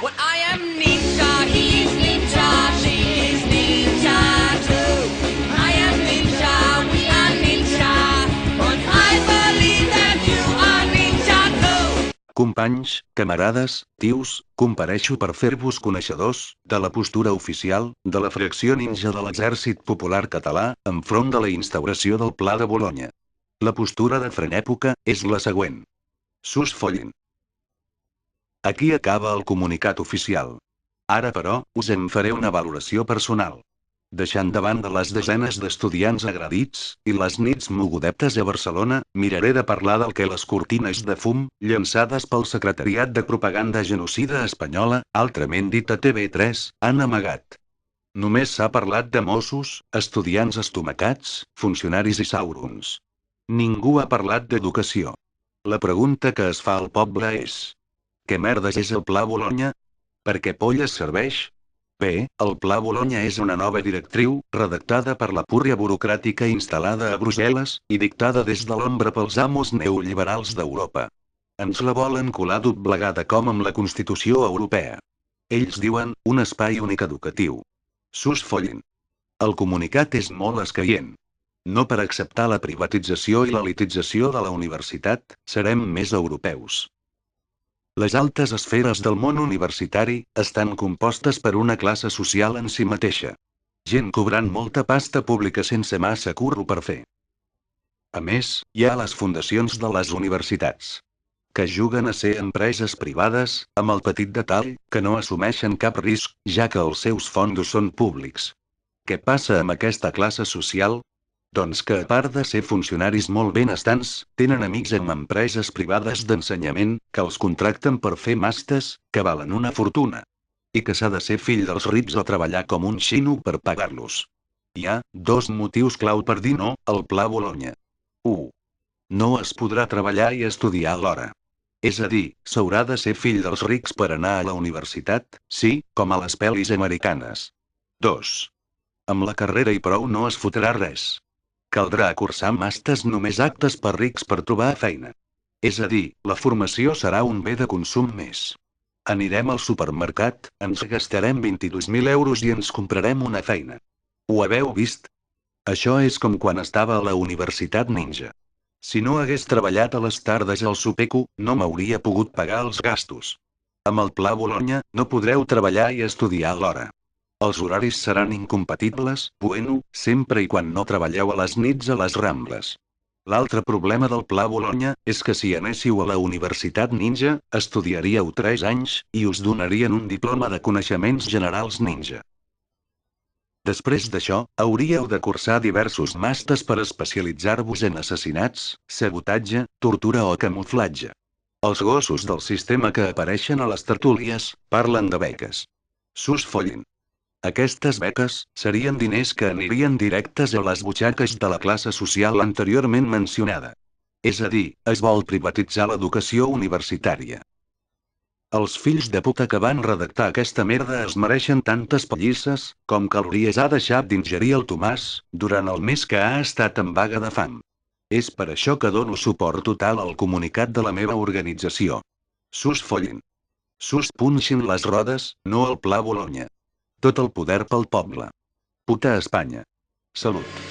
Well, I am ninja, he is ninja, she is ninja too. I am ninja, we are ninja, but I believe that you are ninja too. Companys, camarades, tios, compareixo per fer-vos coneixedors de la postura oficial de la fracció ninja de l'Exèrcit Popular Català enfront de la instauració del Pla de Bolonya. La postura de Frenèpoca és la següent. Sus follin. Aquí acaba el comunicat oficial. Ara però, us en faré una valoració personal. Deixant de banda les desenes d'estudiants agredits i les nits mogudeptes a Barcelona, miraré de parlar del que les cortines de fum, llançades pel Secretariat de Propaganda Genocida Espanyola, altrament dit a TV3, han amagat. Només s'ha parlat de Mossos, estudiants estomacats, funcionaris i saurons. Ningú ha parlat d'educació. La pregunta que es fa al poble és: què merdes és el Pla Bolonya? Per què polles serveix? Bé, el Pla Bolonya és una nova directriu, redactada per la púrria burocràtica instal·lada a Brussel·les, i dictada des de l'ombra pels amos neoliberals d'Europa. Ens la volen colar doblegada com amb la Constitució Europea. Ells diuen, un espai únic educatiu. Sus follin. El comunicat és molt escaient. No per acceptar la privatització i l'elitització de la universitat, serem més europeus. Les altes esferes del món universitari estan compostes per una classe social en si mateixa. Gent cobrant molta pasta pública sense massa curro per fer. A més, hi ha les fundacions de les universitats, que juguen a ser empreses privades, amb el petit detall que no assumeixen cap risc, ja que els seus fondos són públics. Què passa amb aquesta classe social? Doncs que a part de ser funcionaris molt benestants, tenen amics en empreses privades d'ensenyament, que els contracten per fer màsters, que valen una fortuna. I que s'ha de ser fill dels rics o treballar com un xino per pagar-los. Hi ha dos motius clau per dir no al Pla Bolonya. 1. No es podrà treballar i estudiar alhora. És a dir, s'haurà de ser fill dels rics per anar a la universitat, sí, com a les pel·lis americanes. 2. Amb la carrera i prou no es fotrà res. Caldrà cursar màsters només aptes per rics per trobar feina. És a dir, la formació serà un bé de consum més. Anirem al supermercat, ens gastarem 22.000 euros i ens comprarem una feina. Ho haveu vist? Això és com quan estava a la Universitat Ninja. Si no hagués treballat a les tardes al Supeco, no m'hauria pogut pagar els gastos. Amb el Pla Bolonya, no podreu treballar i estudiar alhora. Els horaris seran incompatibles, bueno, sempre i quan no treballeu a les nits a les Rambles. L'altre problema del Pla Bolonya és que si anéssiu a la Universitat Ninja, estudiaríeu 3 anys, i us donarien un diploma de coneixements generals ninja. Després d'això, hauríeu de cursar diversos màsters per especialitzar-vos en assassinats, sabotatge, tortura o camuflatge. Els gossos del sistema que apareixen a les tertúlies parlen de beques. Sus follin. Aquestes beques serien diners que anirien directes a les butxaques de la classe social anteriorment mencionada. És a dir, es vol privatitzar l'educació universitària. Els fills de puta que van redactar aquesta merda es mereixen tantes pallisses com calories ha deixat d'ingerir el Tomàs durant el mes que ha estat en vaga de fam. És per això que dono suport total al comunicat de la meva organització. Sus follin. Sus punxin les rodes, no el Pla Bolonya. Tot el poder pel poble. Puta Espanya. Salut.